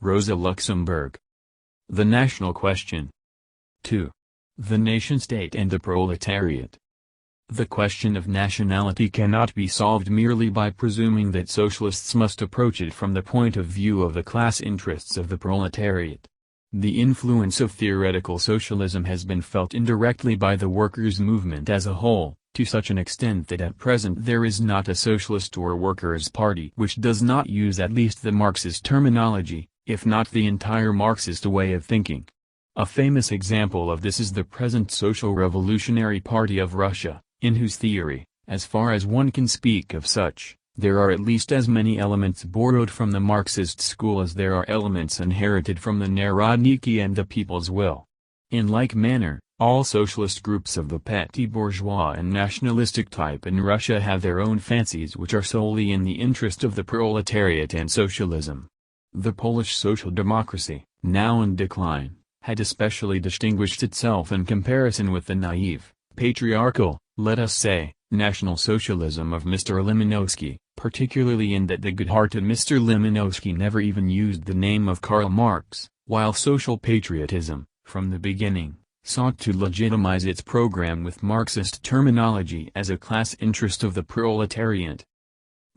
Rosa Luxemburg. The national question. 2. The nation-state and the proletariat. The question of nationality cannot be solved merely by presuming that socialists must approach it from the point of view of the class interests of the proletariat. The influence of theoretical socialism has been felt indirectly by the workers' movement as a whole, to such an extent that at present there is not a socialist or workers' party which does not use at least the Marxist terminology, if not the entire Marxist way of thinking. A famous example of this is the present Social Revolutionary Party of Russia, in whose theory, as far as one can speak of such, there are at least as many elements borrowed from the Marxist school as there are elements inherited from the Narodniki and the People's Will. In like manner, all socialist groups of the petty bourgeois and nationalistic type in Russia have their own fancies which are solely in the interest of the proletariat and socialism. The Polish social democracy, now in decline, had especially distinguished itself in comparison with the naive, patriarchal, let us say, National Socialism of Mr. Limanowski, particularly in that the good-hearted Mr. Limanowski never even used the name of Karl Marx, while social patriotism, from the beginning, sought to legitimize its program with Marxist terminology as a class interest of the proletariat.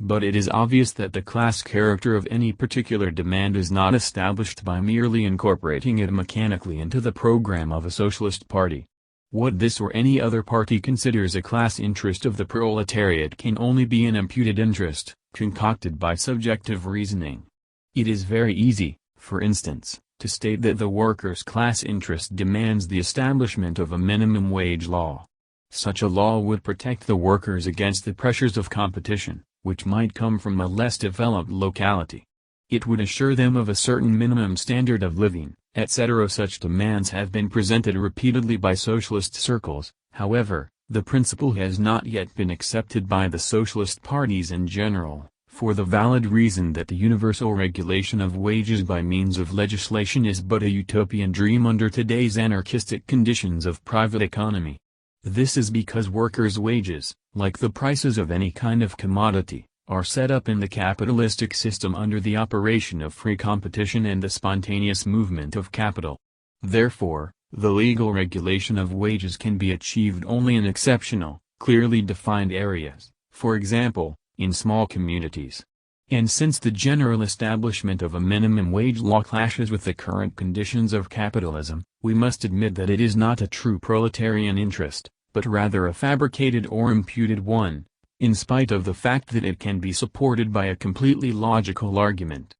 But it is obvious that the class character of any particular demand is not established by merely incorporating it mechanically into the program of a socialist party. What this or any other party considers a class interest of the proletariat can only be an imputed interest, concocted by subjective reasoning. It is very easy, for instance, to state that the workers' class interest demands the establishment of a minimum wage law. Such a law would protect the workers against the pressures of competition, which might come from a less developed locality. It would assure them of a certain minimum standard of living, etc. Such demands have been presented repeatedly by socialist circles. However, the principle has not yet been accepted by the socialist parties in general, for the valid reason that the universal regulation of wages by means of legislation is but a utopian dream under today's anarchistic conditions of private economy. This is because workers' wages, like the prices of any kind of commodity, are set up in the capitalistic system under the operation of free competition and the spontaneous movement of capital. Therefore, the legal regulation of wages can be achieved only in exceptional, clearly defined areas, for example, in small communities. And since the general establishment of a minimum wage law clashes with the current conditions of capitalism, we must admit that it is not a true proletarian interest, but rather a fabricated or imputed one, in spite of the fact that it can be supported by a completely logical argument.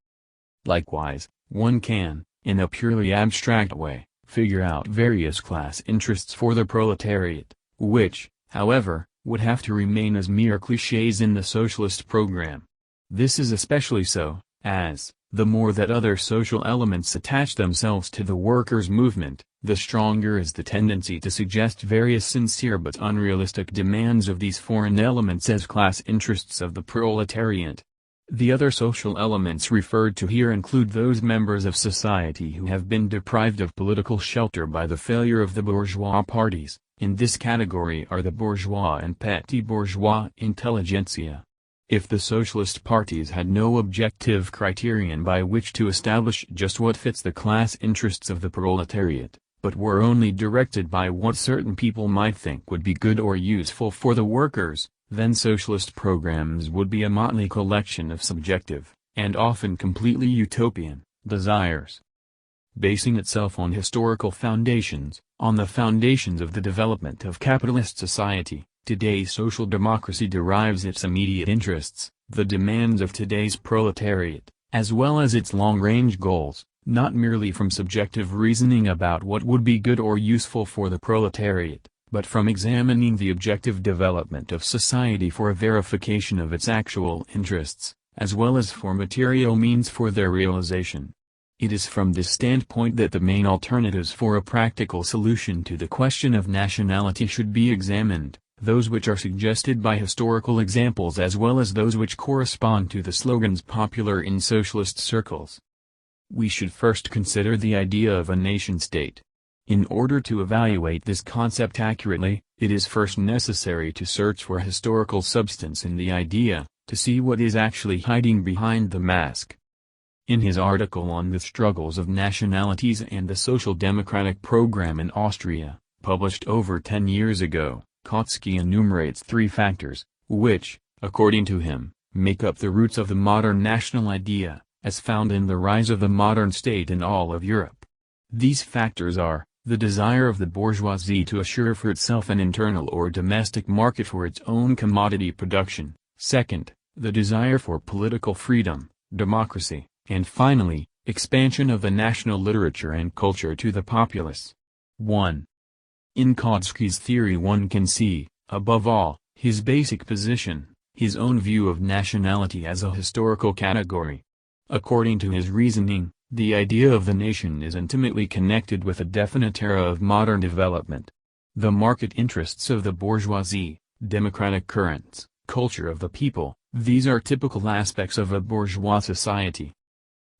Likewise, one can, in a purely abstract way, figure out various class interests for the proletariat, which, however, would have to remain as mere clichés in the socialist program. This is especially so, as, the more that other social elements attach themselves to the workers' movement, the stronger is the tendency to suggest various sincere but unrealistic demands of these foreign elements as class interests of the proletariat. The other social elements referred to here include those members of society who have been deprived of political shelter by the failure of the bourgeois parties. In this category are the bourgeois and petty bourgeois intelligentsia. If the socialist parties had no objective criterion by which to establish just what fits the class interests of the proletariat, but were only directed by what certain people might think would be good or useful for the workers, then socialist programs would be a motley collection of subjective, and often completely utopian, desires. Basing itself on historical foundations, on the foundations of the development of capitalist society, today's social democracy derives its immediate interests, the demands of today's proletariat, as well as its long-range goals, not merely from subjective reasoning about what would be good or useful for the proletariat, but from examining the objective development of society for a verification of its actual interests, as well as for material means for their realization. It is from this standpoint that the main alternatives for a practical solution to the question of nationality should be examined, those which are suggested by historical examples as well as those which correspond to the slogans popular in socialist circles. We should first consider the idea of a nation-state. In order to evaluate this concept accurately, it is first necessary to search for historical substance in the idea, to see what is actually hiding behind the mask. In his article on the struggles of nationalities and the social democratic program in Austria, published over 10 years ago, Kautsky enumerates 3 factors, which, according to him, make up the roots of the modern national idea, as found in the rise of the modern state in all of Europe. These factors are, the desire of the bourgeoisie to assure for itself an internal or domestic market for its own commodity production, second, the desire for political freedom, democracy, and finally, expansion of the national literature and culture to the populace. 1. In Kautsky's theory one can see, above all, his basic position, his own view of nationality as a historical category. According to his reasoning, the idea of the nation is intimately connected with a definite era of modern development. The market interests of the bourgeoisie, democratic currents, culture of the people, these are typical aspects of a bourgeois society.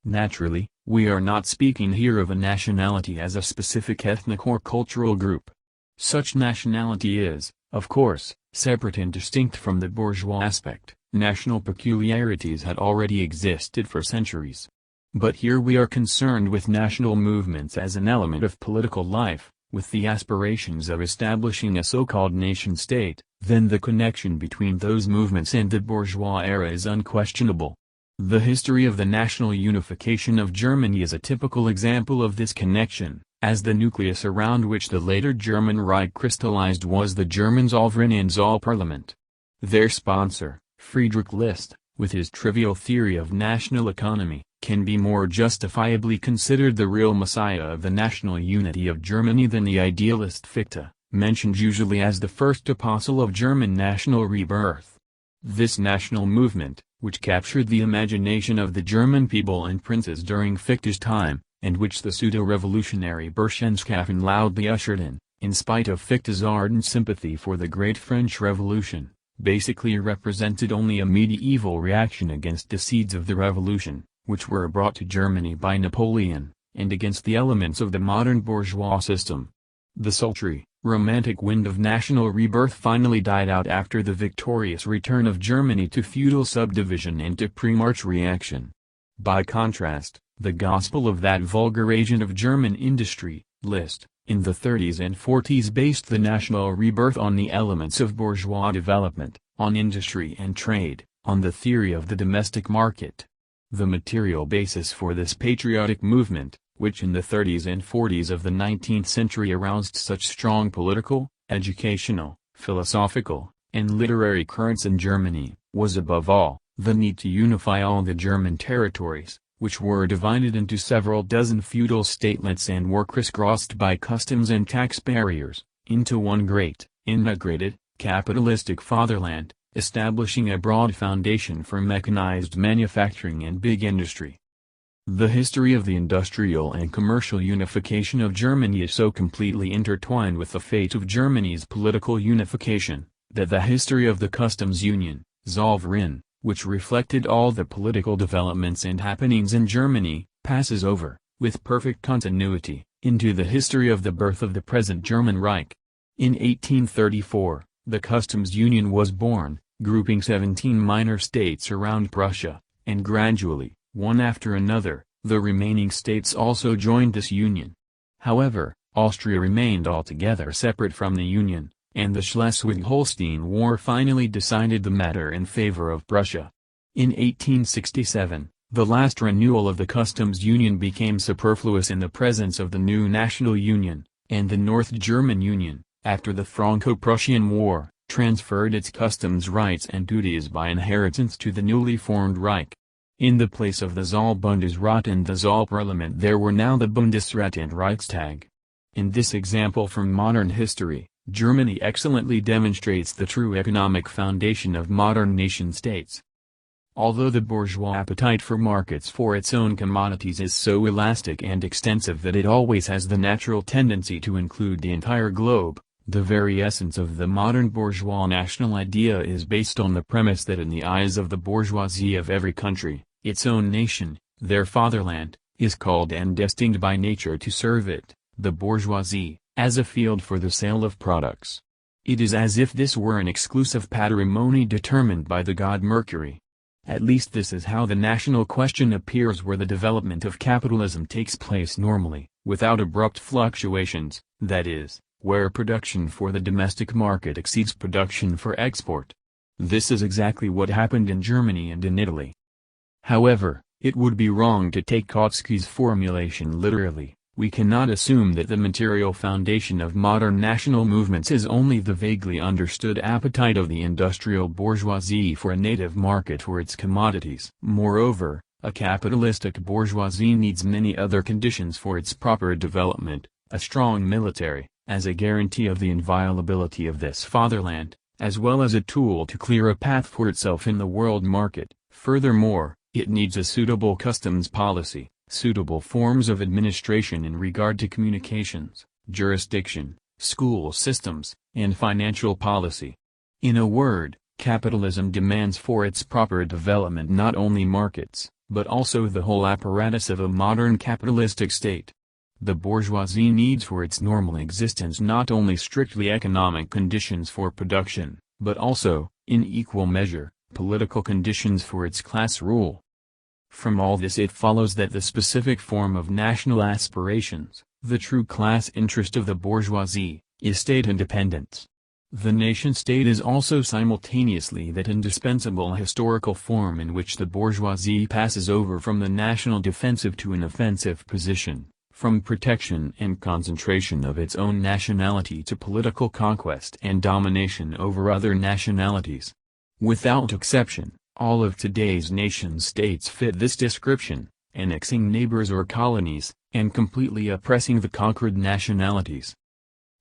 Naturally, we are not speaking here of a nationality as a specific ethnic or cultural group. Such nationality is, of course, separate and distinct from the bourgeois aspect. National peculiarities had already existed for centuries. But here we are concerned with national movements as an element of political life, with the aspirations of establishing a so-called nation-state, then the connection between those movements and the bourgeois era is unquestionable. The history of the national unification of Germany is a typical example of this connection, as the nucleus around which the later German Reich crystallized was the German Zollverein and Zollparlament. Their sponsor, Friedrich List, with his trivial theory of national economy, can be more justifiably considered the real messiah of the national unity of Germany than the idealist Fichte, mentioned usually as the first apostle of German national rebirth. This national movement, which captured the imagination of the German people and princes during Fichte's time, and which the pseudo-revolutionary Burschenschaffen loudly ushered in spite of Fichte's ardent sympathy for the Great French Revolution, basically represented only a medieval reaction against the seeds of the revolution, which were brought to Germany by Napoleon, and against the elements of the modern bourgeois system. The sultry, romantic wind of national rebirth finally died out after the victorious return of Germany to feudal subdivision and to pre-March reaction. By contrast, the gospel of that vulgar agent of German industry, List, in the 30s and 40s based the national rebirth on the elements of bourgeois development, on industry and trade, on the theory of the domestic market. The material basis for this patriotic movement, which in the 30s and 40s of the 19th century aroused such strong political, educational, philosophical, and literary currents in Germany, was above all, the need to unify all the German territories, which were divided into several dozen feudal statelets and were crisscrossed by customs and tax barriers, into one great, integrated, capitalistic fatherland, establishing a broad foundation for mechanized manufacturing and big industry. The history of the industrial and commercial unification of Germany is so completely intertwined with the fate of Germany's political unification, that the history of the customs union, Zollverein, which reflected all the political developments and happenings in Germany, passes over, with perfect continuity, into the history of the birth of the present German Reich. In 1834, the customs union was born, grouping 17 minor states around Prussia, and gradually, one after another, the remaining states also joined this union. However, Austria remained altogether separate from the union, and the Schleswig-Holstein War finally decided the matter in favor of Prussia. In 1867, the last renewal of the customs union became superfluous in the presence of the new national union, and the North German Union, after the Franco-Prussian War, transferred its customs rights and duties by inheritance to the newly formed Reich. In the place of the Zollbundesrat and the Zollparlament there were now the Bundesrat and Reichstag. In this example from modern history, Germany excellently demonstrates the true economic foundation of modern nation-states. Although the bourgeois appetite for markets for its own commodities is so elastic and extensive that it always has the natural tendency to include the entire globe, the very essence of the modern bourgeois national idea is based on the premise that in the eyes of the bourgeoisie of every country, its own nation, their fatherland, is called and destined by nature to serve it, the bourgeoisie, as a field for the sale of products. It is as if this were an exclusive patrimony determined by the god Mercury. At least this is how the national question appears, where the development of capitalism takes place normally, without abrupt fluctuations, that is, where production for the domestic market exceeds production for export. This is exactly what happened in Germany and in Italy. However, it would be wrong to take Kautsky's formulation literally. We cannot assume that the material foundation of modern national movements is only the vaguely understood appetite of the industrial bourgeoisie for a native market for its commodities. Moreover, a capitalistic bourgeoisie needs many other conditions for its proper development: a strong military, as a guarantee of the inviolability of this fatherland, as well as a tool to clear a path for itself in the world market. Furthermore, it needs a suitable customs policy, suitable forms of administration in regard to communications, jurisdiction, school systems, and financial policy. In a word, capitalism demands for its proper development not only markets, but also the whole apparatus of a modern capitalistic state. The bourgeoisie needs for its normal existence not only strictly economic conditions for production, but also, in equal measure, political conditions for its class rule. From all this it follows that the specific form of national aspirations, the true class interest of the bourgeoisie, is state independence. The nation-state is also simultaneously that indispensable historical form in which the bourgeoisie passes over from the national defensive to an offensive position, from protection and concentration of its own nationality to political conquest and domination over other nationalities. Without exception, all of today's nation-states fit this description, annexing neighbors or colonies, and completely oppressing the conquered nationalities.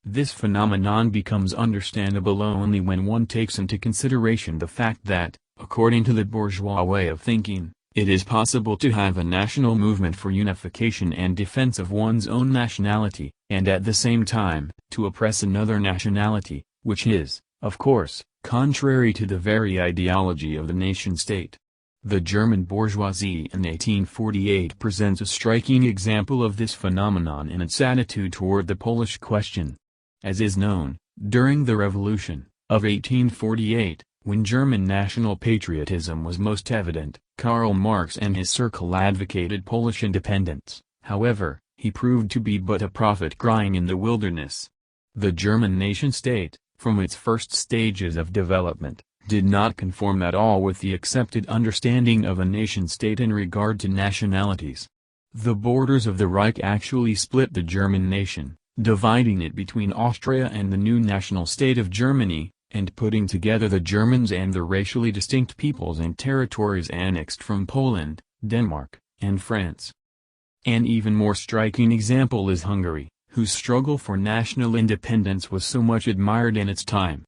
This phenomenon becomes understandable only when one takes into consideration the fact that, according to the bourgeois way of thinking, it is possible to have a national movement for unification and defense of one's own nationality, and at the same time, to oppress another nationality, which is, of course, contrary to the very ideology of the nation-state. The German bourgeoisie in 1848 presents a striking example of this phenomenon in its attitude toward the Polish question. As is known, during the Revolution of 1848, when German national patriotism was most evident, Karl Marx and his circle advocated Polish independence. However, he proved to be but a prophet crying in the wilderness. The German nation-state, from its first stages of development, did not conform at all with the accepted understanding of a nation-state in regard to nationalities. The borders of the Reich actually split the German nation, dividing it between Austria and the new national state of Germany, and putting together the Germans and the racially distinct peoples and territories annexed from Poland, Denmark, and France. An even more striking example is Hungary, whose struggle for national independence was so much admired in its time.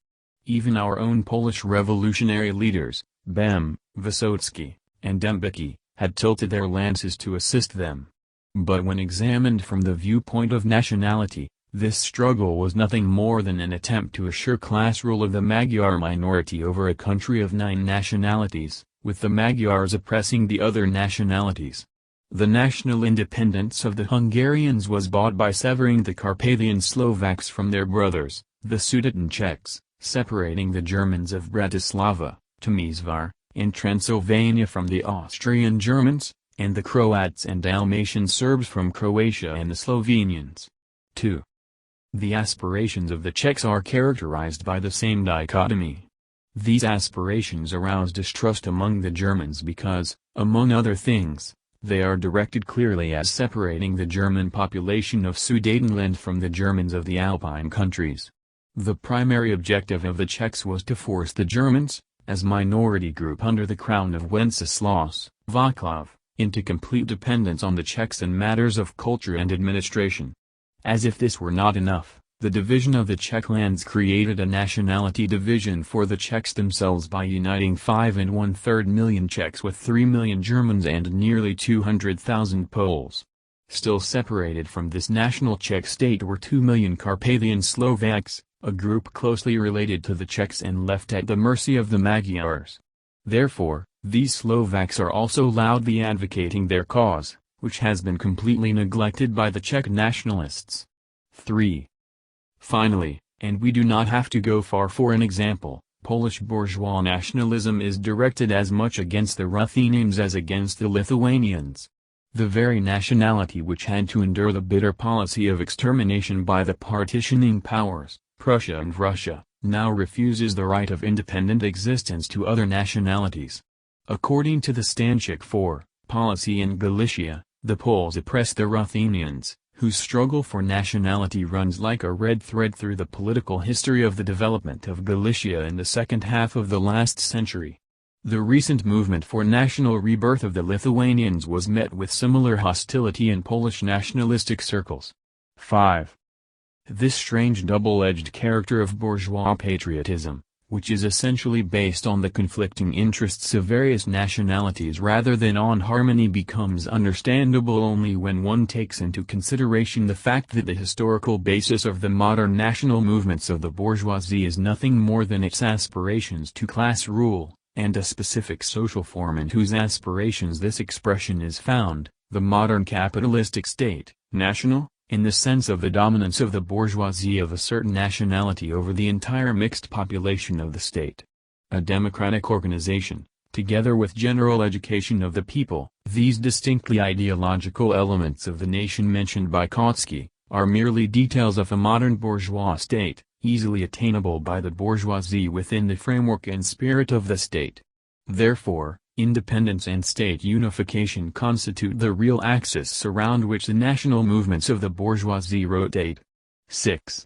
Even our own Polish revolutionary leaders, Bem, Wysocki, and Dembicki, had tilted their lances to assist them. But when examined from the viewpoint of nationality, this struggle was nothing more than an attempt to assure class rule of the Magyar minority over a country of 9 nationalities, with the Magyars oppressing the other nationalities. The national independence of the Hungarians was bought by severing the Carpathian Slovaks from their brothers, the Sudeten Czechs, separating the Germans of Bratislava, Temesvar, and Transylvania from the Austrian Germans, and the Croats and Dalmatian Serbs from Croatia and the Slovenians. 2. The aspirations of the Czechs are characterized by the same dichotomy. These aspirations arouse distrust among the Germans because, among other things, they are directed clearly as separating the German population of Sudetenland from the Germans of the Alpine countries. The primary objective of the Czechs was to force the Germans, as minority group under the crown of Wenceslaus, Václav, into complete dependence on the Czechs in matters of culture and administration. As if this were not enough, the division of the Czech lands created a nationality division for the Czechs themselves by uniting 5 1/3 million Czechs with 3 million Germans and nearly 200,000 Poles. Still separated from this national Czech state were 2 million Carpathian Slovaks, a group closely related to the Czechs and left at the mercy of the Magyars. Therefore, these Slovaks are also loudly advocating their cause, which has been completely neglected by the Czech nationalists. 3. Finally, and we do not have to go far for an example, Polish bourgeois nationalism is directed as much against the Ruthenians as against the Lithuanians. The very nationality which had to endure the bitter policy of extermination by the partitioning powers, Prussia and Russia, now refuses the right of independent existence to other nationalities. According to the Stanchik IV policy in Galicia, the Poles oppress the Ruthenians, whose struggle for nationality runs like a red thread through the political history of the development of Galicia in the second half of the last century. The recent movement for national rebirth of the Lithuanians was met with similar hostility in Polish nationalistic circles. 5. This strange double-edged character of bourgeois patriotism, which is essentially based on the conflicting interests of various nationalities rather than on harmony, becomes understandable only when one takes into consideration the fact that the historical basis of the modern national movements of the bourgeoisie is nothing more than its aspirations to class rule, and a specific social form in whose aspirations this expression is found, the modern capitalistic state, national, in the sense of the dominance of the bourgeoisie of a certain nationality over the entire mixed population of the state. A democratic organization, together with general education of the people, these distinctly ideological elements of the nation mentioned by Kautsky, are merely details of a modern bourgeois state, easily attainable by the bourgeoisie within the framework and spirit of the state. Therefore, independence and state unification constitute the real axis around which the national movements of the bourgeoisie rotate. 6.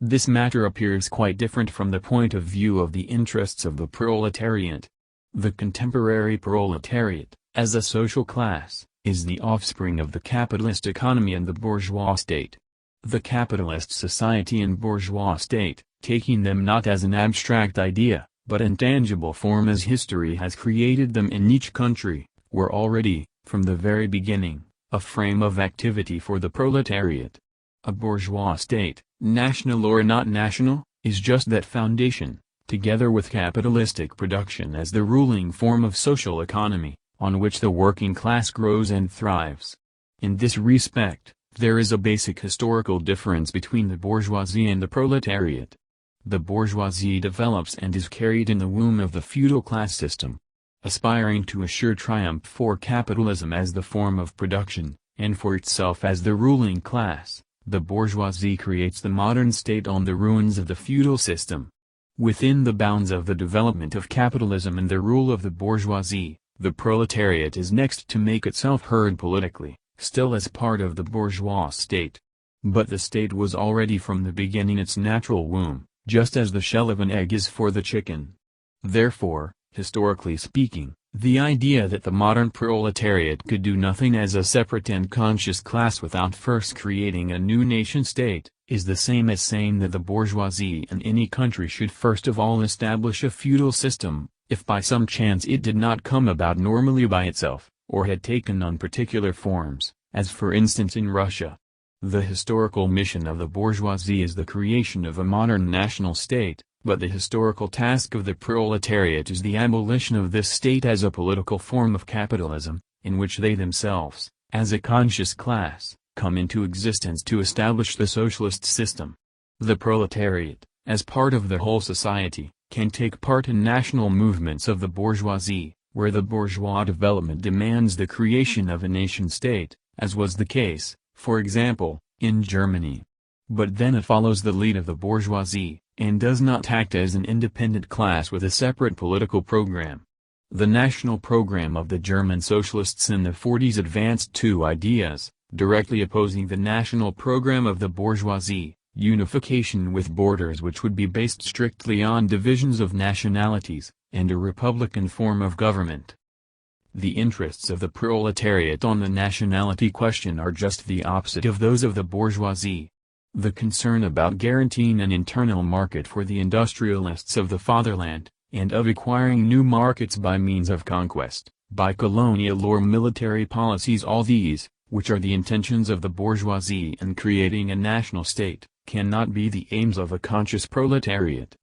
This matter appears quite different from the point of view of the interests of the proletariat. The contemporary proletariat, as a social class, is the offspring of the capitalist economy and the bourgeois state. The capitalist society and bourgeois state, taking them not as an abstract idea, but in tangible form as history has created them in each country, were already, from the very beginning, a frame of activity for the proletariat. A bourgeois state, national or not national, is just that foundation, together with capitalistic production as the ruling form of social economy, on which the working class grows and thrives. In this respect, there is a basic historical difference between the bourgeoisie and the proletariat. The bourgeoisie develops and is carried in the womb of the feudal class system. Aspiring to assure triumph for capitalism as the form of production, and for itself as the ruling class, the bourgeoisie creates the modern state on the ruins of the feudal system. Within the bounds of the development of capitalism and the rule of the bourgeoisie, the proletariat is next to make itself heard politically, still as part of the bourgeois state. But the state was already from the beginning its natural womb, just as the shell of an egg is for the chicken. Therefore, historically speaking, the idea that the modern proletariat could do nothing as a separate and conscious class without first creating a new nation-state, is the same as saying that the bourgeoisie in any country should first of all establish a feudal system, if by some chance it did not come about normally by itself, or had taken on particular forms, as for instance in Russia. The historical mission of the bourgeoisie is the creation of a modern national state, but the historical task of the proletariat is the abolition of this state as a political form of capitalism, in which they themselves, as a conscious class, come into existence to establish the socialist system. The proletariat, as part of the whole society, can take part in national movements of the bourgeoisie, where the bourgeois development demands the creation of a nation-state, as was the case, for example, in Germany. But then it follows the lead of the bourgeoisie, and does not act as an independent class with a separate political program. The national program of the German socialists in the 40s advanced two ideas, directly opposing the national program of the bourgeoisie: unification with borders which would be based strictly on divisions of nationalities, and a republican form of government. The interests of the proletariat on the nationality question are just the opposite of those of the bourgeoisie. The concern about guaranteeing an internal market for the industrialists of the fatherland, and of acquiring new markets by means of conquest, by colonial or military policies, all these, which are the intentions of the bourgeoisie in creating a national state, cannot be the aims of a conscious proletariat.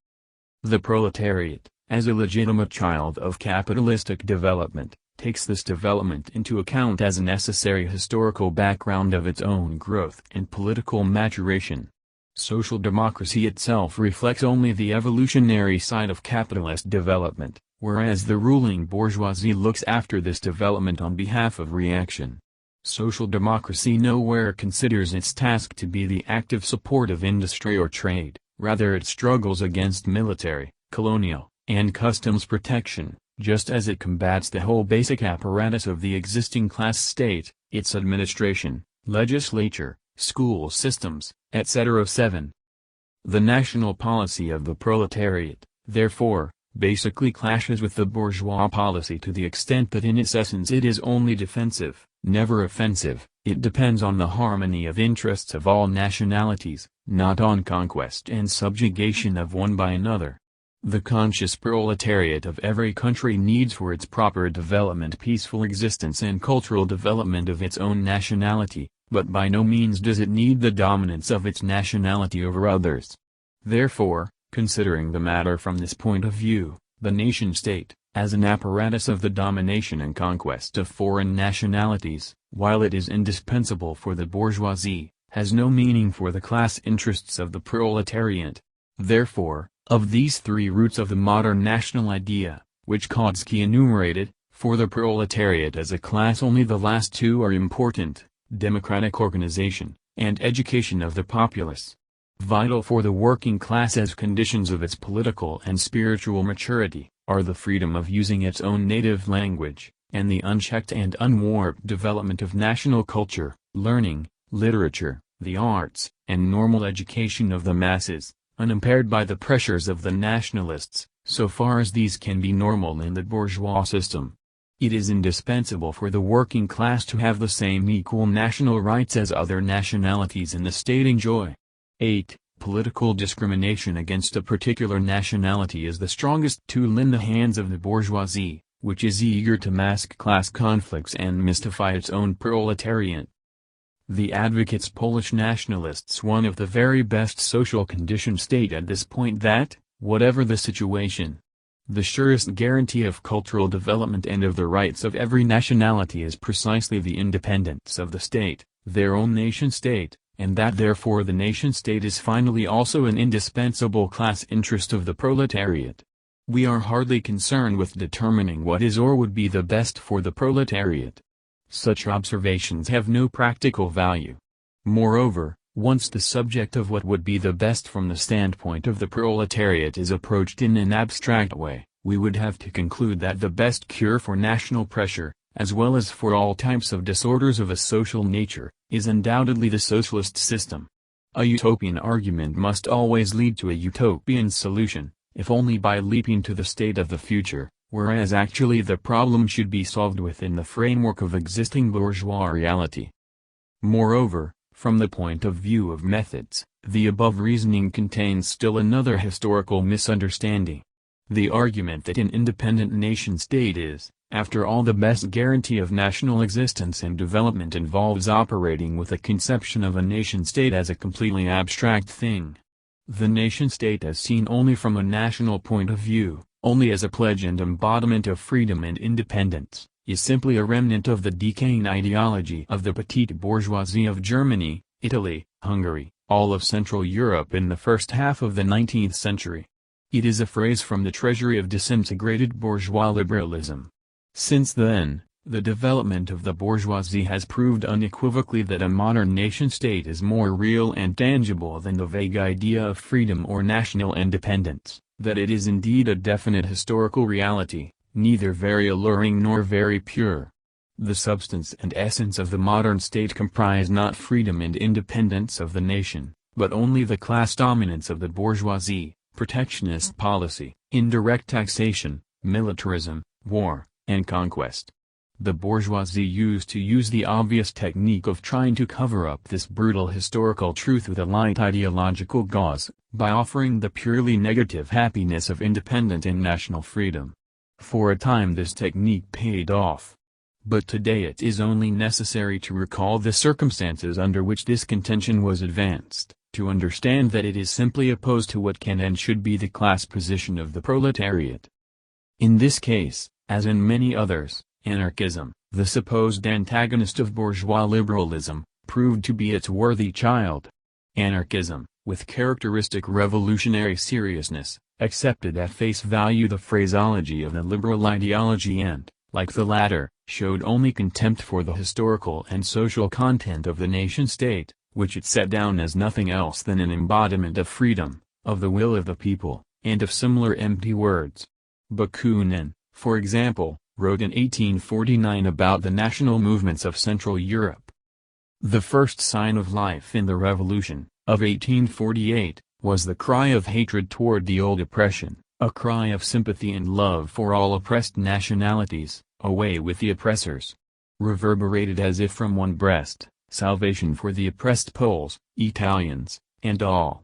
The proletariat, as a legitimate child of capitalistic development, takes this development into account as a necessary historical background of its own growth and political maturation. Social democracy itself reflects only the evolutionary side of capitalist development, whereas the ruling bourgeoisie looks after this development on behalf of reaction. Social democracy nowhere considers its task to be the active support of industry or trade, rather it struggles against military, colonial, and customs protection, just as it combats the whole basic apparatus of the existing class state, its administration, legislature, school systems, etc. 7. The national policy of the proletariat, therefore, basically clashes with the bourgeois policy to the extent that in its essence it is only defensive, never offensive. It depends on the harmony of interests of all nationalities, not on conquest and subjugation of one by another. The conscious proletariat of every country needs for its proper development peaceful existence and cultural development of its own nationality, but by no means does it need the dominance of its nationality over others. Therefore, considering the matter from this point of view, the nation-state, as an apparatus of the domination and conquest of foreign nationalities, while it is indispensable for the bourgeoisie, has no meaning for the class interests of the proletariat. Therefore, of these three roots of the modern national idea, which Kautsky enumerated, for the proletariat as a class only the last two are important: democratic organization, and education of the populace. Vital for the working class as conditions of its political and spiritual maturity, are the freedom of using its own native language, and the unchecked and unwarped development of national culture, learning, literature, the arts, and normal education of the masses, unimpaired by the pressures of the nationalists, so far as these can be normal in the bourgeois system. It is indispensable for the working class to have the same equal national rights as other nationalities in the state enjoy. 8. Political discrimination against a particular nationality is the strongest tool in the hands of the bourgeoisie, which is eager to mask class conflicts and mystify its own proletariat. The advocates Polish nationalists one of the very best social conditions state at this point that, whatever the situation, the surest guarantee of cultural development and of the rights of every nationality is precisely the independence of the state, their own nation-state, and that therefore the nation-state is finally also an indispensable class interest of the proletariat. We are hardly concerned with determining what is or would be the best for the proletariat. Such observations have no practical value. Moreover, once the subject of what would be the best from the standpoint of the proletariat is approached in an abstract way, we would have to conclude that the best cure for national pressure, as well as for all types of disorders of a social nature, is undoubtedly the socialist system. A utopian argument must always lead to a utopian solution, if only by leaping to the state of the future, whereas actually the problem should be solved within the framework of existing bourgeois reality. Moreover, from the point of view of methods, the above reasoning contains still another historical misunderstanding. The argument that an independent nation-state is, after all, the best guarantee of national existence and development involves operating with a conception of a nation-state as a completely abstract thing. The nation-state as seen only from a national point of view, only as a pledge and embodiment of freedom and independence, is simply a remnant of the decaying ideology of the petite bourgeoisie of Germany, Italy, Hungary, all of Central Europe in the first half of the 19th century. It is a phrase from the treasury of disintegrated bourgeois liberalism. Since then, the development of the bourgeoisie has proved unequivocally that a modern nation-state is more real and tangible than the vague idea of freedom or national independence, that it is indeed a definite historical reality, neither very alluring nor very pure. The substance and essence of the modern state comprise not freedom and independence of the nation, but only the class dominance of the bourgeoisie, protectionist policy, indirect taxation, militarism, war, and conquest. The bourgeoisie used to use the obvious technique of trying to cover up this brutal historical truth with a light ideological gauze, by offering the purely negative happiness of independent and national freedom. For a time this technique paid off. But today it is only necessary to recall the circumstances under which this contention was advanced, to understand that it is simply opposed to what can and should be the class position of the proletariat. In this case, as in many others, anarchism, the supposed antagonist of bourgeois liberalism, proved to be its worthy child. Anarchism, with characteristic revolutionary seriousness, accepted at face value the phraseology of the liberal ideology and, like the latter, showed only contempt for the historical and social content of the nation-state, which it set down as nothing else than an embodiment of freedom, of the will of the people, and of similar empty words. Bakunin, for example, wrote in 1849 about the national movements of Central Europe. The first sign of life in the Revolution, of 1848, was the cry of hatred toward the old oppression, a cry of sympathy and love for all oppressed nationalities, away with the oppressors. Reverberated as if from one breast, salvation for the oppressed Poles, Italians, and all.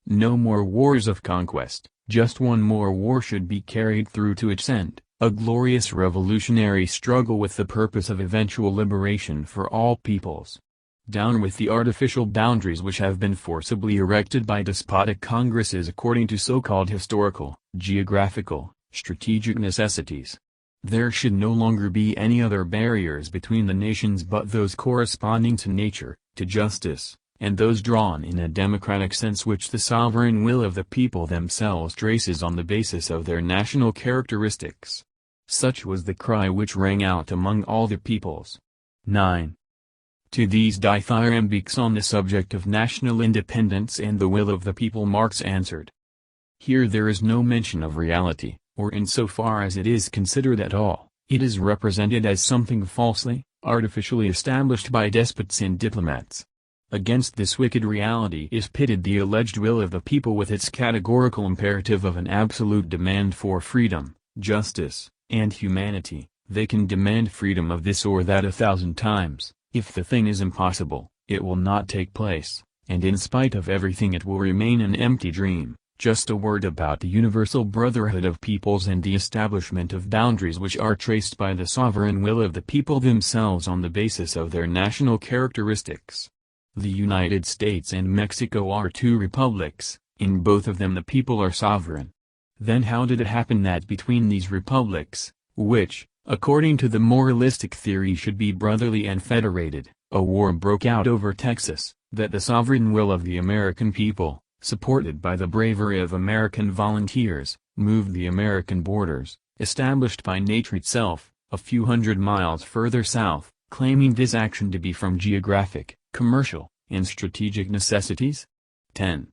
No more wars of conquest, just one more war should be carried through to its end, a glorious revolutionary struggle with the purpose of eventual liberation for all peoples. Down with the artificial boundaries which have been forcibly erected by despotic congresses according to so-called historical, geographical, strategic necessities. There should no longer be any other barriers between the nations but those corresponding to nature, to justice, and those drawn in a democratic sense which the sovereign will of the people themselves traces on the basis of their national characteristics. Such was the cry which rang out among all the peoples. 9. To these dithyrambics on the subject of national independence and the will of the people Marx answered. Here there is no mention of reality, or insofar as it is considered at all, it is represented as something falsely, artificially established by despots and diplomats. Against this wicked reality is pitted the alleged will of the people with its categorical imperative of an absolute demand for freedom, justice, and humanity. They can demand freedom of this or that 1,000 times. If the thing is impossible, it will not take place, and in spite of everything it will remain an empty dream, just a word about the universal brotherhood of peoples and the establishment of boundaries which are traced by the sovereign will of the people themselves on the basis of their national characteristics. The United States and Mexico are two republics, in both of them the people are sovereign. Then how did it happen that between these republics, which, according to the moralistic theory should be brotherly and federated, a war broke out over Texas, that the sovereign will of the American people, supported by the bravery of American volunteers, moved the American borders, established by nature itself, a few hundred miles further south, claiming this action to be from geographic, commercial, and strategic necessities? 10.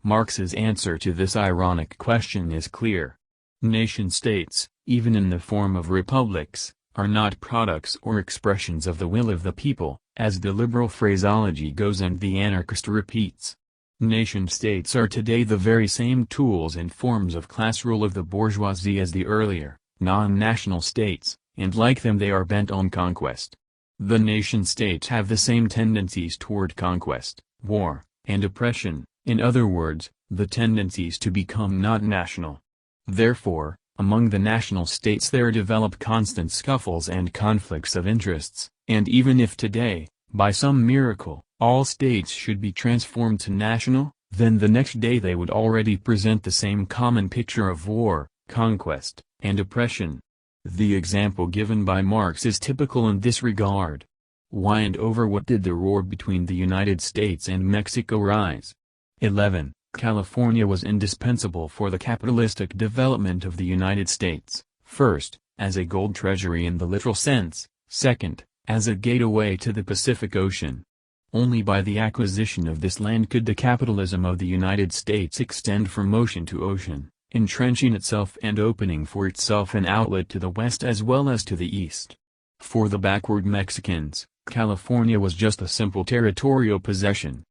Marx's answer to this ironic question is clear. Nation-states, even in the form of republics, are not products or expressions of the will of the people, as the liberal phraseology goes and the anarchist repeats. Nation-states are today the very same tools and forms of class rule of the bourgeoisie as the earlier, non-national states, and like them they are bent on conquest. The nation-states have the same tendencies toward conquest, war, and oppression, in other words, the tendencies to become not national. Therefore, among the national states there develop constant scuffles and conflicts of interests, and even if today, by some miracle, all states should be transformed to national, then the next day they would already present the same common picture of war, conquest, and oppression. The example given by Marx is typical in this regard. Why and over what did the war between the United States and Mexico rise? 11. California was indispensable for the capitalistic development of the United States, first, as a gold treasury in the literal sense, second, as a gateway to the Pacific Ocean. Only by the acquisition of this land could the capitalism of the United States extend from ocean to ocean, entrenching itself and opening for itself an outlet to the west as well as to the east. For the backward Mexicans, California was just a simple territorial possession.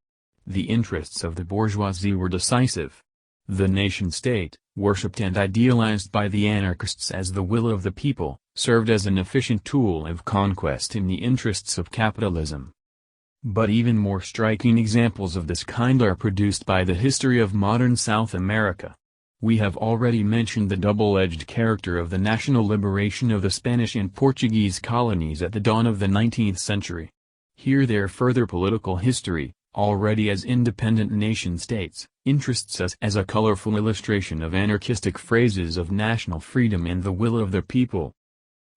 The interests of the bourgeoisie were decisive. The nation-state, worshipped and idealized by the anarchists as the will of the people, served as an efficient tool of conquest in the interests of capitalism. But even more striking examples of this kind are produced by the history of modern South America. We have already mentioned the double-edged character of the national liberation of the Spanish and Portuguese colonies at the dawn of the 19th century. Here their further political history, already as independent nation-states, interests us as a colorful illustration of anarchistic phrases of national freedom and the will of the people.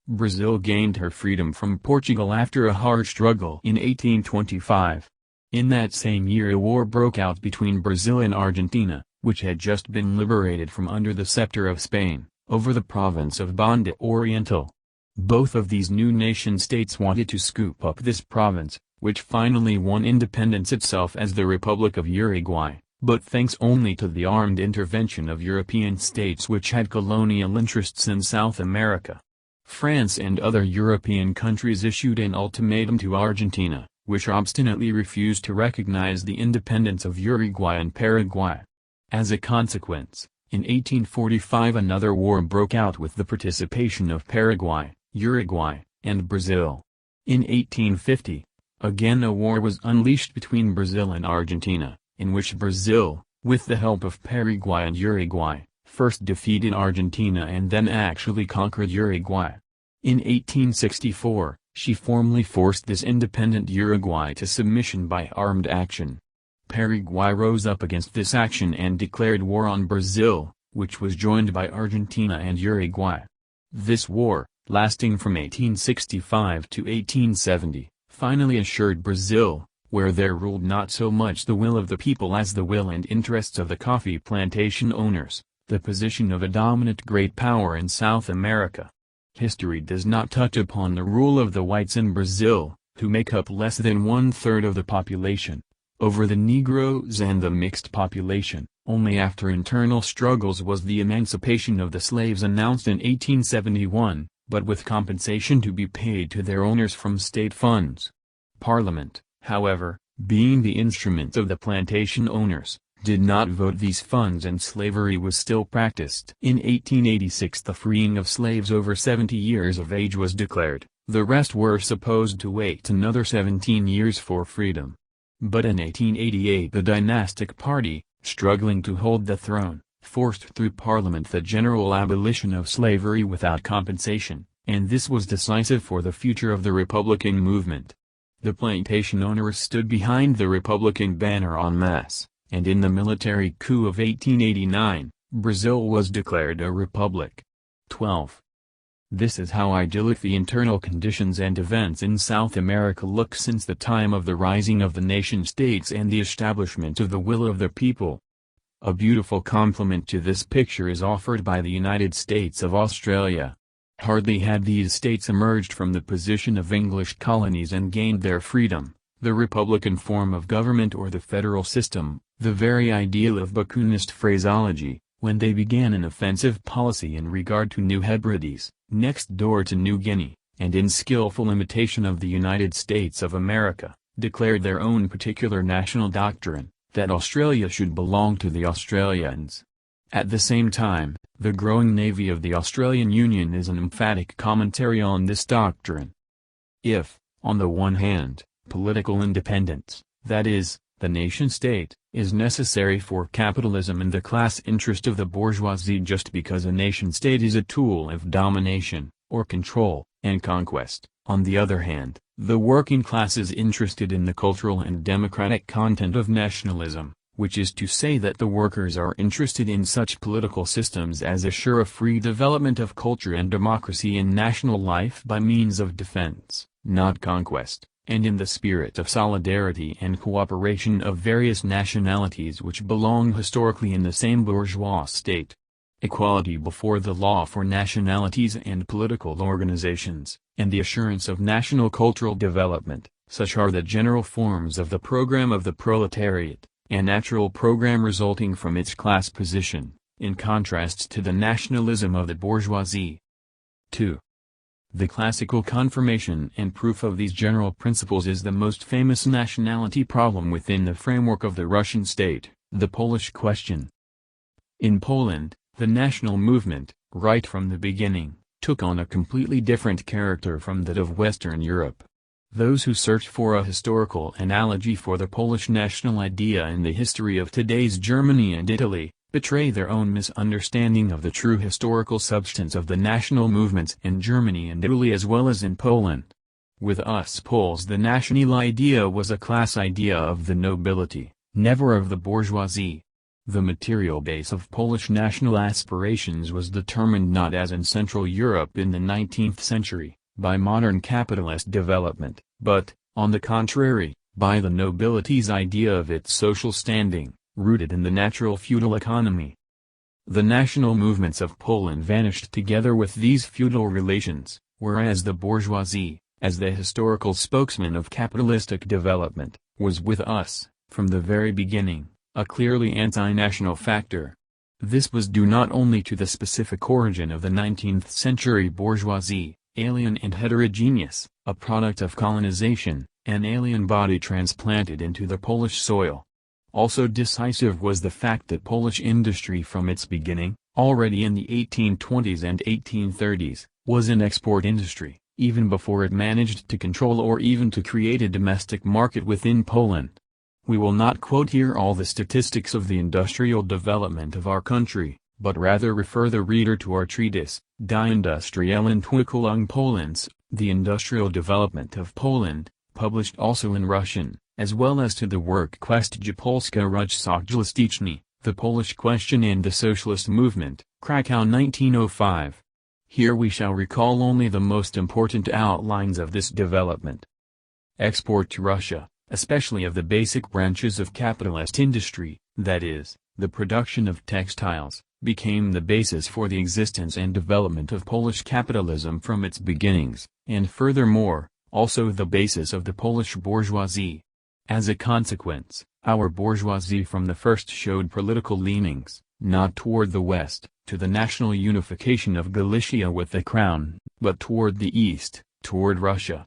Brazil gained her freedom from Portugal after a hard struggle in 1825. In that same year a war broke out between Brazil and Argentina, which had just been liberated from under the scepter of Spain, over the province of Banda Oriental. Both of these new nation-states wanted to scoop up this province, which finally won independence itself as the Republic of Uruguay, but thanks only to the armed intervention of European states which had colonial interests in South America. France and other European countries issued an ultimatum to Argentina, which obstinately refused to recognize the independence of Uruguay and Paraguay. As a consequence, in 1845 another war broke out with the participation of Paraguay, Uruguay, and Brazil. In 1850, again a war was unleashed between Brazil and Argentina, in which Brazil, with the help of Paraguay and Uruguay, first defeated Argentina and then actually conquered Uruguay. In 1864, she formally forced this independent Uruguay to submission by armed action. Paraguay rose up against this action and declared war on Brazil, which was joined by Argentina and Uruguay. This war, lasting from 1865 to 1870, finally assured Brazil, where there ruled not so much the will of the people as the will and interests of the coffee plantation owners, the position of a dominant great power in South America. History does not touch upon the rule of the whites in Brazil, who make up less than one-third of the population, over the Negroes and the mixed population. Only after internal struggles was the emancipation of the slaves announced in 1871, but with compensation to be paid to their owners from state funds. Parliament, however, being the instrument of the plantation owners, did not vote these funds and slavery was still practiced. In 1886 the freeing of slaves over 70 years of age was declared, the rest were supposed to wait another 17 years for freedom. But in 1888 the dynastic party, struggling to hold the throne, forced through Parliament the general abolition of slavery without compensation, and this was decisive for the future of the Republican movement. The plantation owners stood behind the Republican banner en masse, and in the military coup of 1889, Brazil was declared a republic. 12. This is how idyllic the internal conditions and events in South America look since the time of the rising of the nation-states and the establishment of the will of the people. A beautiful complement to this picture is offered by the United States of Australia. Hardly had these states emerged from the position of English colonies and gained their freedom, the republican form of government or the federal system, the very ideal of Bakunist phraseology, when they began an offensive policy in regard to New Hebrides, next door to New Guinea, and in skillful imitation of the United States of America, declared their own particular national doctrine, that Australia should belong to the Australians. At the same time, the growing navy of the Australian Union is an emphatic commentary on this doctrine. If, on the one hand, political independence, that is, the nation-state, is necessary for capitalism and the class interest of the bourgeoisie just because a nation-state is a tool of domination, or control, and conquest, on the other hand, the working class is interested in the cultural and democratic content of nationalism, which is to say that the workers are interested in such political systems as assure a free development of culture and democracy in national life by means of defense, not conquest, and in the spirit of solidarity and cooperation of various nationalities which belong historically in the same bourgeois state. Equality before the law for nationalities and political organizations, and the assurance of national cultural development, such are the general forms of the program of the proletariat, a natural program resulting from its class position, in contrast to the nationalism of the bourgeoisie. 2. The classical confirmation and proof of these general principles is the most famous nationality problem within the framework of the Russian state, the Polish question. In Poland, the national movement, right from the beginning, took on a completely different character from that of Western Europe. Those who search for a historical analogy for the Polish national idea in the history of today's Germany and Italy, betray their own misunderstanding of the true historical substance of the national movements in Germany and Italy as well as in Poland. With us Poles the national idea was a class idea of the nobility, never of the bourgeoisie. The material base of Polish national aspirations was determined not as in Central Europe in the 19th century, by modern capitalist development, but, on the contrary, by the nobility's idea of its social standing, rooted in the natural feudal economy. The national movements of Poland vanished together with these feudal relations, whereas the bourgeoisie, as the historical spokesman of capitalistic development, was with us, from the very beginning, a clearly anti-national factor. This was due not only to the specific origin of the 19th century bourgeoisie, alien and heterogeneous, a product of colonization, an alien body transplanted into the Polish soil. Also decisive was the fact that Polish industry from its beginning, already in the 1820s and 1830s, was an export industry, even before it managed to control or even to create a domestic market within Poland. We will not quote here all the statistics of the industrial development of our country, but rather refer the reader to our treatise, Die industrielle Entwicklung Polens, The Industrial Development of Poland, published also in Russian, as well as to the work Kwestia Polska Ruch Socjalistyczny, The Polish Question and the Socialist Movement, Krakow 1905. Here we shall recall only the most important outlines of this development. Export to Russia, especially of the basic branches of capitalist industry, that is, the production of textiles, became the basis for the existence and development of Polish capitalism from its beginnings, and furthermore, also the basis of the Polish bourgeoisie. As a consequence, our bourgeoisie from the first showed political leanings, not toward the West, to the national unification of Galicia with the Crown, but toward the East, toward Russia.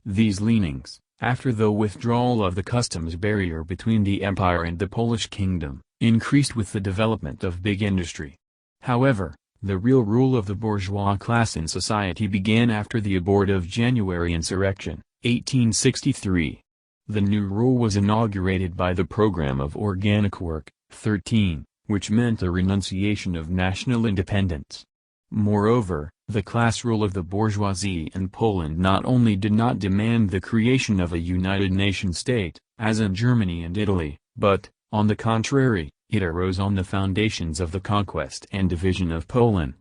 These leanings, after the withdrawal of the customs barrier between the Empire and the Polish Kingdom, increased with the development of big industry. However, the real rule of the bourgeois class in society began after the abortive January insurrection, 1863. The new rule was inaugurated by the Program of Organic Work, 13, which meant a renunciation of national independence. Moreover, the class rule of the bourgeoisie in Poland not only did not demand the creation of a united nation-state, as in Germany and Italy, but, on the contrary, it arose on the foundations of the conquest and division of Poland.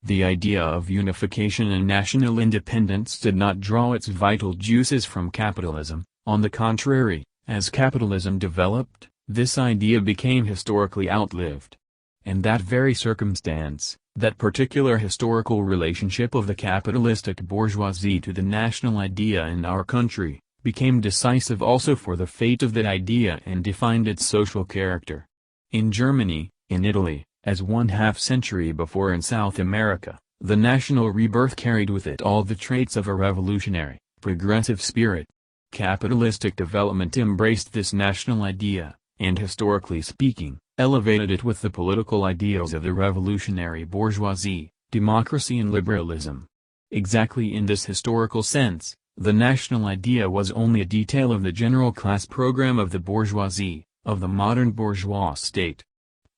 The idea of unification and national independence did not draw its vital juices from capitalism. On the contrary, as capitalism developed, this idea became historically outlived. And that very circumstance, that particular historical relationship of the capitalistic bourgeoisie to the national idea in our country, became decisive also for the fate of that idea and defined its social character. In Germany, in Italy, as 1/2 century before in South America, the national rebirth carried with it all the traits of a revolutionary, progressive spirit. Capitalistic development embraced this national idea, and historically speaking, elevated it with the political ideals of the revolutionary bourgeoisie, democracy and liberalism. Exactly in this historical sense, the national idea was only a detail of the general class program of the bourgeoisie, of the modern bourgeois state.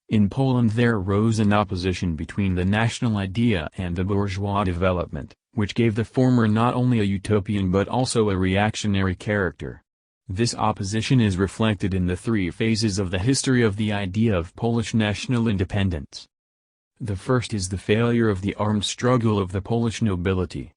In Poland there arose an opposition between the national idea and the bourgeois development, which gave the former not only a utopian but also a reactionary character. This opposition is reflected in the three phases of the history of the idea of Polish national independence. The first is the failure of the armed struggle of the Polish nobility.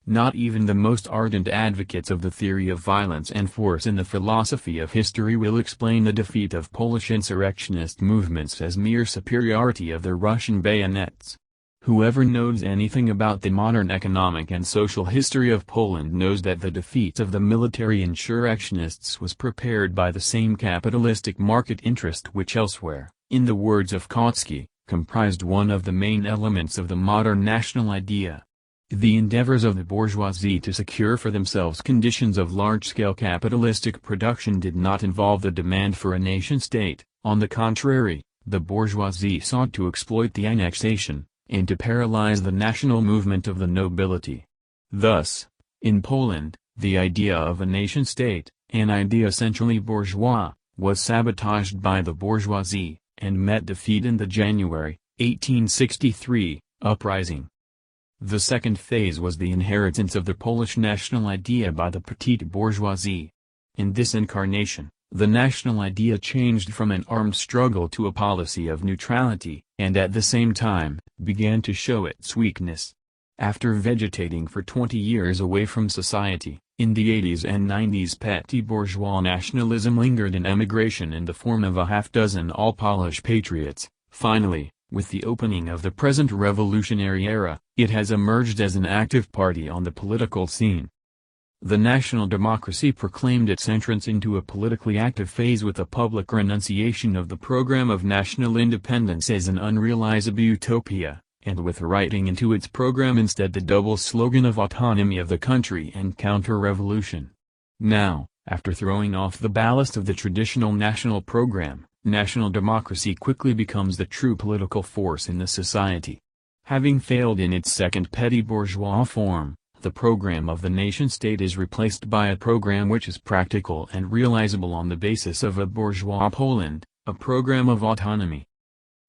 Not even the most ardent advocates of the theory of violence and force in the philosophy of history will explain the defeat of Polish insurrectionist movements as mere superiority of the Russian bayonets. Whoever knows anything about the modern economic and social history of Poland knows that the defeat of the military insurrectionists was prepared by the same capitalistic market interest which elsewhere, in the words of Kautsky, comprised one of the main elements of the modern national idea. The endeavors of the bourgeoisie to secure for themselves conditions of large-scale capitalistic production did not involve the demand for a nation-state. On the contrary, the bourgeoisie sought to exploit the annexation, and to paralyze the national movement of the nobility. Thus, in Poland, the idea of a nation-state, an idea essentially bourgeois, was sabotaged by the bourgeoisie, and met defeat in the January, 1863, uprising. The second phase was the inheritance of the Polish national idea by the petite bourgeoisie. In this incarnation, the national idea changed from an armed struggle to a policy of neutrality, and at the same time, began to show its weakness. After vegetating for 20 years away from society, In the 80s and 90s, petty bourgeois nationalism lingered in emigration in the form of a half-dozen all-Polish patriots. Finally, with the opening of the present revolutionary era, it has emerged as an active party on the political scene. The National Democracy proclaimed its entrance into a politically active phase with a public renunciation of the program of national independence as an unrealizable utopia, and with writing into its program instead the double slogan of autonomy of the country and counter-revolution. Now, after throwing off the ballast of the traditional national program, National Democracy quickly becomes the true political force in the society. Having failed in its second petty bourgeois form, the program of the nation-state is replaced by a program which is practical and realizable on the basis of a bourgeois Poland, a program of autonomy.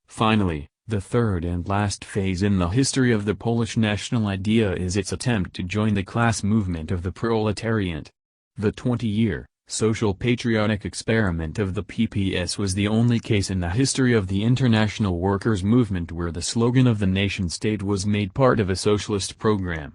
Finally, the third and last phase in the history of the Polish national idea is its attempt to join the class movement of the proletariat. The 20-year, social patriotic experiment of the PPS was the only case in the history of the international workers' movement where the slogan of the nation-state was made part of a socialist program.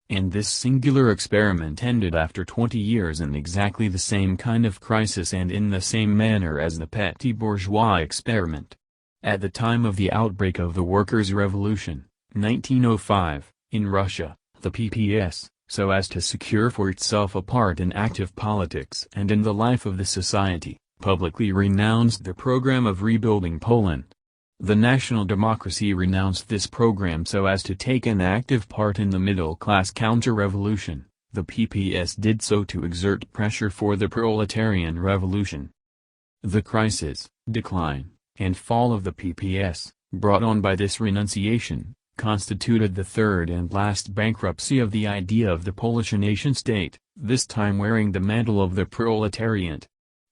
And this singular experiment ended after 20 years in exactly the same kind of crisis and in the same manner as the petty bourgeois experiment. At the time of the outbreak of the Workers' Revolution, 1905, in Russia, the PPS, so as to secure for itself a part in active politics and in the life of the society, publicly renounced the program of rebuilding Poland. The National Democracy renounced this program so as to take an active part in the middle-class counter-revolution. The PPS did so to exert pressure for the proletarian revolution. The crisis, decline, and fall of the PPS, brought on by this renunciation, constituted the third and last bankruptcy of the idea of the Polish nation-state, this time wearing the mantle of the proletariat.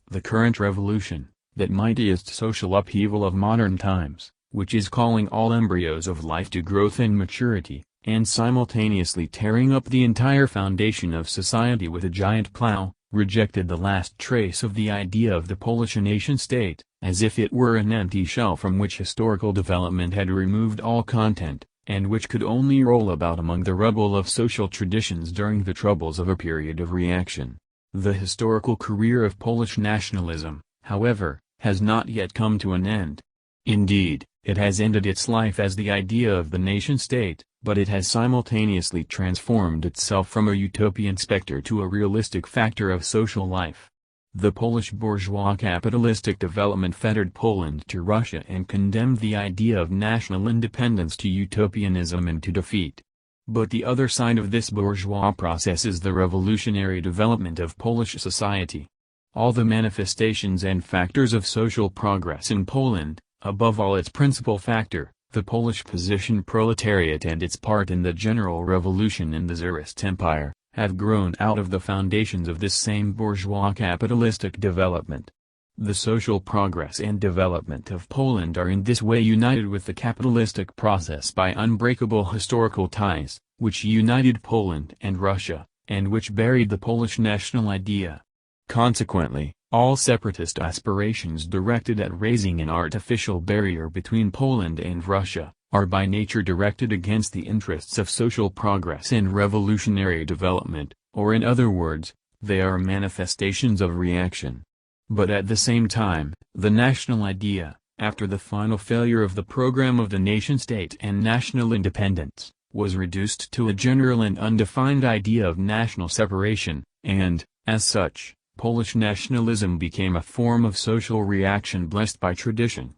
The current revolution, that mightiest social upheaval of modern times, which is calling all embryos of life to growth and maturity, and simultaneously tearing up the entire foundation of society with a giant plow, rejected the last trace of the idea of the Polish nation-state, as if it were an empty shell from which historical development had removed all content, and which could only roll about among the rubble of social traditions during the troubles of a period of reaction. The historical career of Polish nationalism, however, has not yet come to an end. Indeed, it has ended its life as the idea of the nation-state, but it has simultaneously transformed itself from a utopian specter to a realistic factor of social life. The Polish bourgeois capitalistic development fettered Poland to Russia and condemned the idea of national independence to utopianism and to defeat. But the other side of this bourgeois process is the revolutionary development of Polish society. All the manifestations and factors of social progress in Poland, above all its principal factor, the Polish position proletariat and its part in the general revolution in the Tsarist Empire, have grown out of the foundations of this same bourgeois capitalistic development. The social progress and development of Poland are in this way united with the capitalistic process by unbreakable historical ties, which united Poland and Russia, and which buried the Polish national idea. Consequently, all separatist aspirations directed at raising an artificial barrier between Poland and Russia, are by nature directed against the interests of social progress and revolutionary development, or in other words, they are manifestations of reaction. But at the same time, the national idea, after the final failure of the program of the nation-state and national independence, was reduced to a general and undefined idea of national separation, and, as such, Polish nationalism became a form of social reaction blessed by tradition.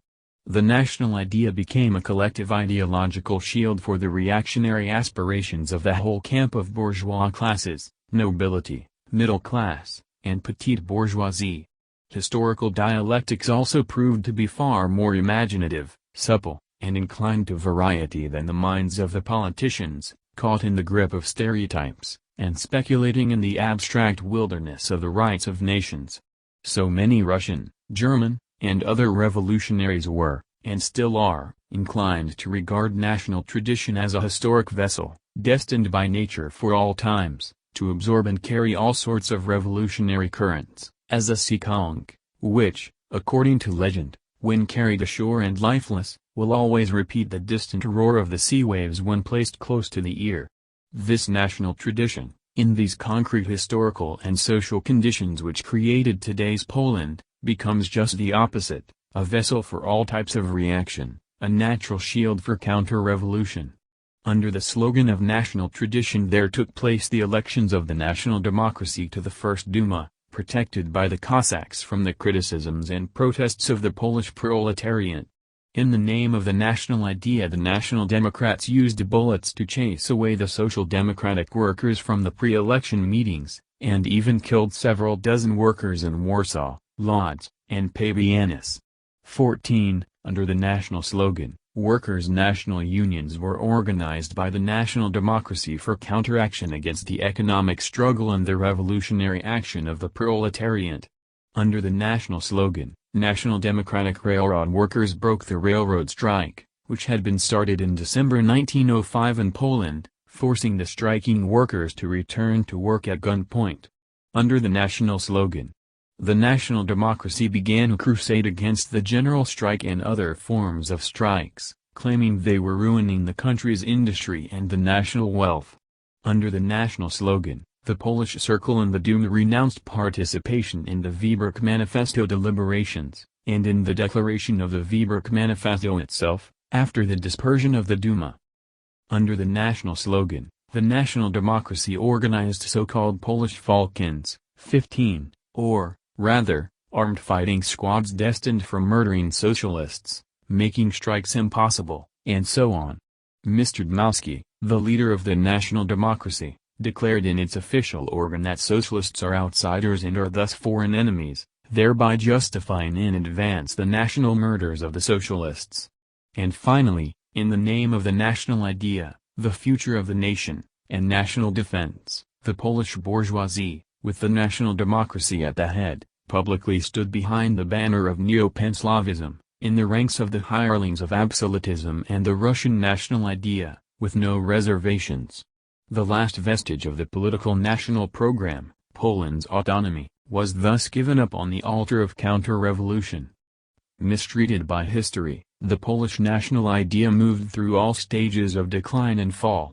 The national idea became a collective ideological shield for the reactionary aspirations of the whole camp of bourgeois classes, nobility, middle class, and petite bourgeoisie. Historical dialectics also proved to be far more imaginative, supple, and inclined to variety than the minds of the politicians, caught in the grip of stereotypes, and speculating in the abstract wilderness of the rights of nations. So many Russian, German, and other revolutionaries were, and still are, inclined to regard national tradition as a historic vessel, destined by nature for all times, to absorb and carry all sorts of revolutionary currents, as a sea conch, which, according to legend, when carried ashore and lifeless, will always repeat the distant roar of the sea waves when placed close to the ear. This national tradition, In these concrete historical and social conditions which created today's Poland, becomes just the opposite, a vessel for all types of reaction, a natural shield for counter-revolution. Under the slogan of national tradition there took place the elections of the national democracy to the First Duma, protected by the Cossacks from the criticisms and protests of the Polish proletariat. In the name of the national idea the National Democrats used bullets to chase away the Social Democratic workers from the pre-election meetings, and even killed several dozen workers in Warsaw, Lodz, and Pabianice. 14. Under the national slogan, workers' national unions were organized by the National Democracy for counteraction against the economic struggle and the revolutionary action of the proletariat. Under the national slogan, National Democratic Railroad workers broke the railroad strike, which had been started in December 1905 in Poland, forcing the striking workers to return to work at gunpoint. Under the national slogan, the National Democracy began a crusade against the general strike and other forms of strikes, claiming they were ruining the country's industry and the national wealth. Under the national slogan, the Polish Circle and the Duma renounced participation in the Viborg Manifesto deliberations, and in the declaration of the Viborg Manifesto itself, after the dispersion of the Duma. Under the national slogan, the National Democracy organized so-called Polish Falcons, 15, or, rather, armed fighting squads destined for murdering socialists, making strikes impossible, and so on. Mr. Dmowski, the leader of the National Democracy, declared in its official organ that socialists are outsiders and are thus foreign enemies, thereby justifying in advance the national murders of the socialists. And finally, in the name of the national idea, the future of the nation, and national defense, the Polish bourgeoisie, with the National Democracy at the head, publicly stood behind the banner of neo-Panslavism, in the ranks of the hirelings of absolutism and the Russian national idea, with no reservations. The last vestige of the political national program, Poland's autonomy, was thus given up on the altar of counter-revolution. Mistreated by history, the Polish national idea moved through all stages of decline and fall.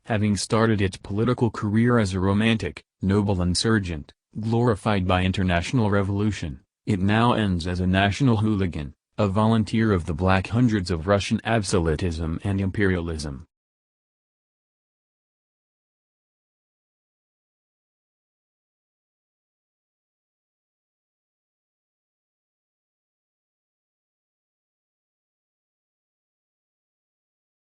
Having started its political career as a romantic, noble insurgent, glorified by international revolution, it now ends as a national hooligan, a volunteer of the Black Hundreds of Russian absolutism and imperialism.